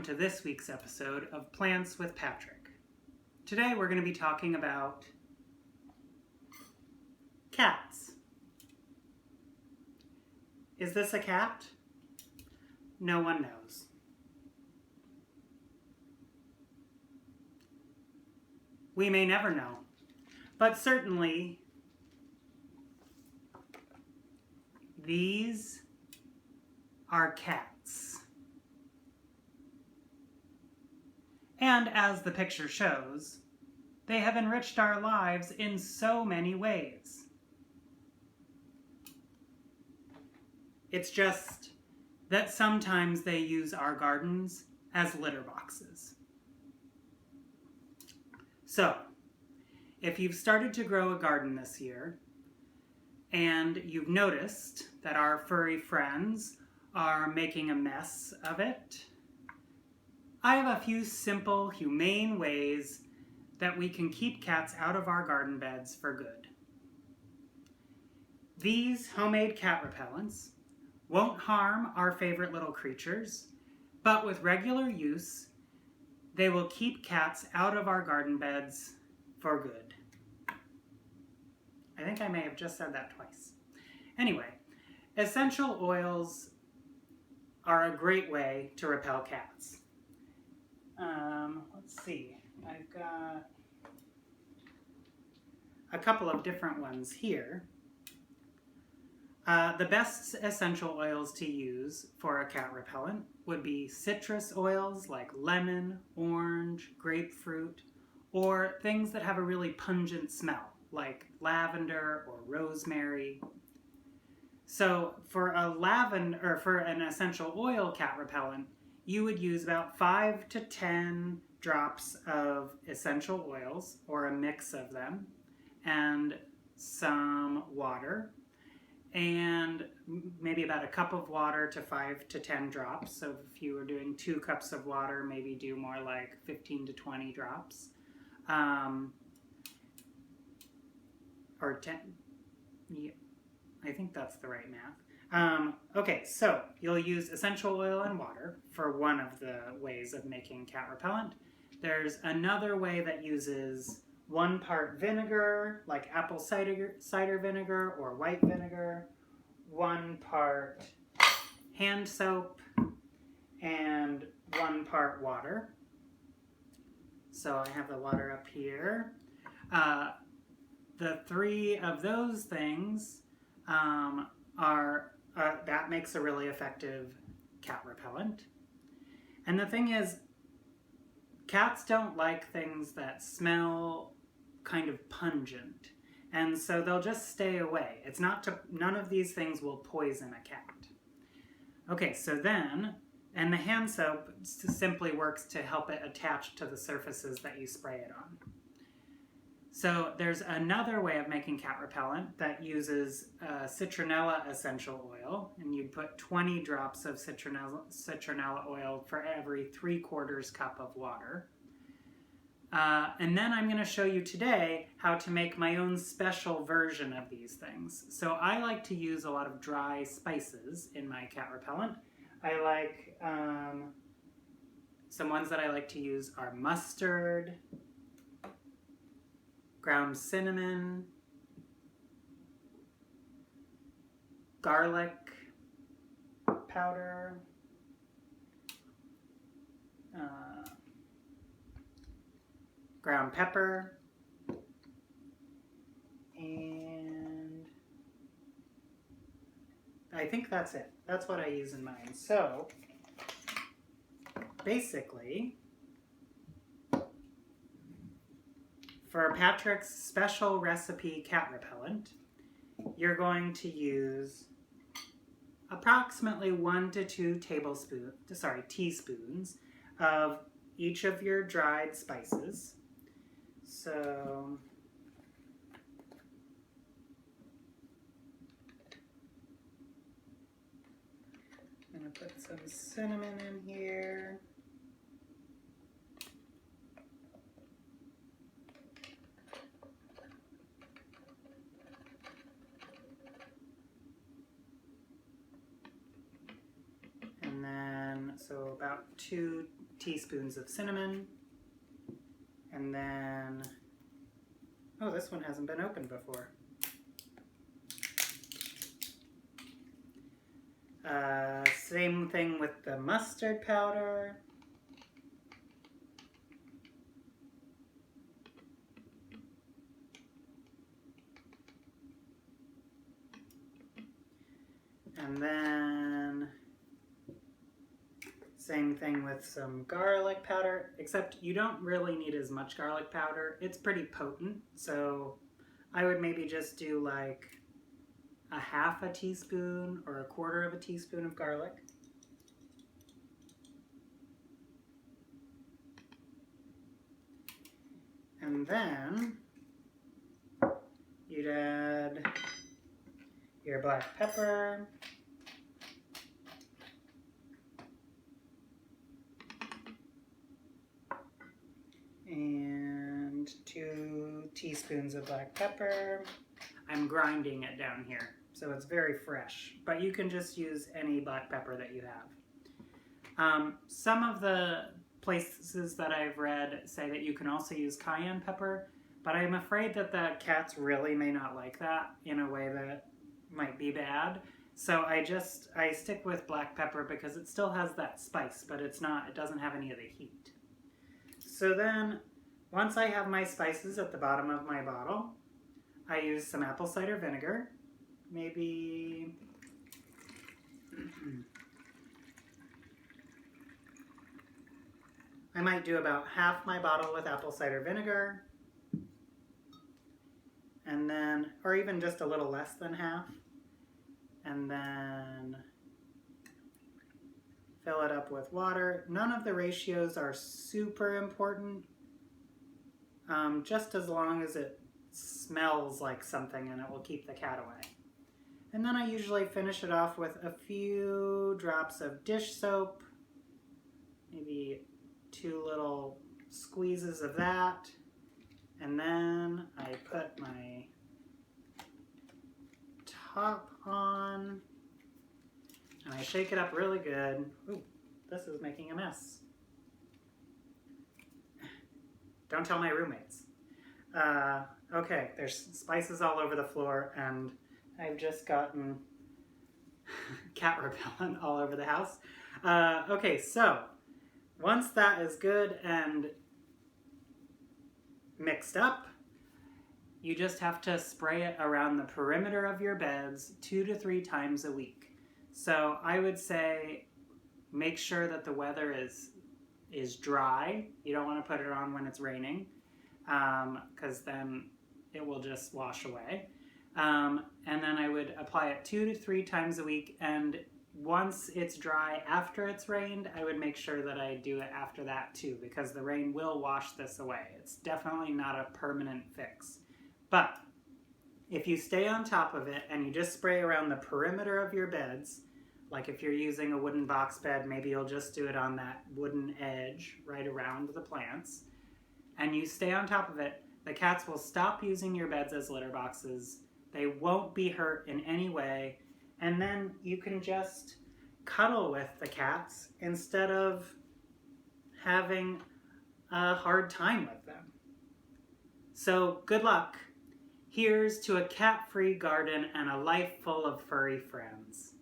to this week's episode of Plants with Patrick. Today we're going to be talking about cats. Is this a cat? No one knows. We may never know, but certainly these are cats. And as the picture shows, they have enriched our lives in so many ways. It's just that sometimes they use our gardens as litter boxes. So, if you've started to grow a garden this year, and you've noticed that our furry friends are making a mess of it, I have a few simple, humane ways that we can keep cats out of our garden beds for good. These homemade cat repellents won't harm our favorite little creatures, but with regular use, they will keep cats out of our garden beds for good. I think I may have just said that twice. Anyway, essential oils are a great way to repel cats. Let's see, I've got a couple of different ones here. The best essential oils to use for a cat repellent would be citrus oils like lemon, orange, grapefruit, or things that have a really pungent smell like lavender or rosemary. So for an essential oil cat repellent, you would use about 5 to 10 drops of essential oils, or a mix of them, and some water, and maybe about a cup of water to 5 to 10 drops. So if you were doing 2 cups of water, maybe do more like 15 to 20 drops. Or 10, yeah, I think that's the right math. Okay, so you'll use essential oil and water for one of the ways of making cat repellent. There's another way that uses 1 part vinegar, like apple cider vinegar or white vinegar, 1 part hand soap, and 1 part water. So I have the water up here. The 3 of those things that makes a really effective cat repellent. And the thing is, cats don't like things that smell kind of pungent, and so they'll just stay away. None of these things will poison a cat. Okay, so then, and the hand soap simply works to help it attach to the surfaces that you spray it on. So there's another way of making cat repellent that uses citronella essential oil, and you'd put 20 drops of citronella oil for every 3/4 cup of water. And then I'm going to show you today how to make my own special version of these things. So I like to use a lot of dry spices in my cat repellent. I like, some ones that I like to use are mustard, ground cinnamon, garlic powder, ground pepper, and I think that's it. That's what I use in mine. So basically, for Patrick's special recipe cat repellent, you're going to use approximately 1 to 2 teaspoons of each of your dried spices. So I'm going to put some cinnamon in here. So about 2 teaspoons of cinnamon. And then, oh, this one hasn't been opened before. Same thing with the mustard powder. And then same thing with some garlic powder, except you don't really need as much garlic powder. It's pretty potent, so I would maybe just do like a half a teaspoon or a quarter of a teaspoon of garlic. And then you'd add your black pepper, and 2 teaspoons of black pepper. I'm grinding it down here, so it's very fresh, but you can just use any black pepper that you have. Some of the places that I've read say that you can also use cayenne pepper, but I'm afraid that the cats really may not like that in a way that might be bad. So I stick with black pepper because it still has that spice, but it doesn't have any of the heat. So then, once I have my spices at the bottom of my bottle, I use some apple cider vinegar, maybe I might do about half my bottle with apple cider vinegar, and then, or even just a little less than half, and then fill it up with water. None of the ratios are super important, just as long as it smells like something and it will keep the cat away. And then I usually finish it off with a few drops of dish soap, maybe 2 little squeezes of that, and then I put my top on and I shake it up really good. Ooh, this is making a mess. Don't tell my roommates. Okay, there's spices all over the floor, and I've just gotten cat repellent all over the house. Okay, so once that is good and mixed up, you just have to spray it around the perimeter of your beds 2 to 3 times a week. So I would say make sure that the weather is dry. You don't want to put it on when it's raining, because then it will just wash away. And then I would apply it 2 to 3 times a week, and once it's dry after it's rained, I would make sure that I do it after that too, because the rain will wash this away. It's definitely not a permanent fix. But if you stay on top of it and you just spray around the perimeter of your beds, like if you're using a wooden box bed, maybe you'll just do it on that wooden edge right around the plants, and you stay on top of it, the cats will stop using your beds as litter boxes. They won't be hurt in any way, and then you can just cuddle with the cats instead of having a hard time with them. So good luck. Here's to a cat-free garden and a life full of furry friends.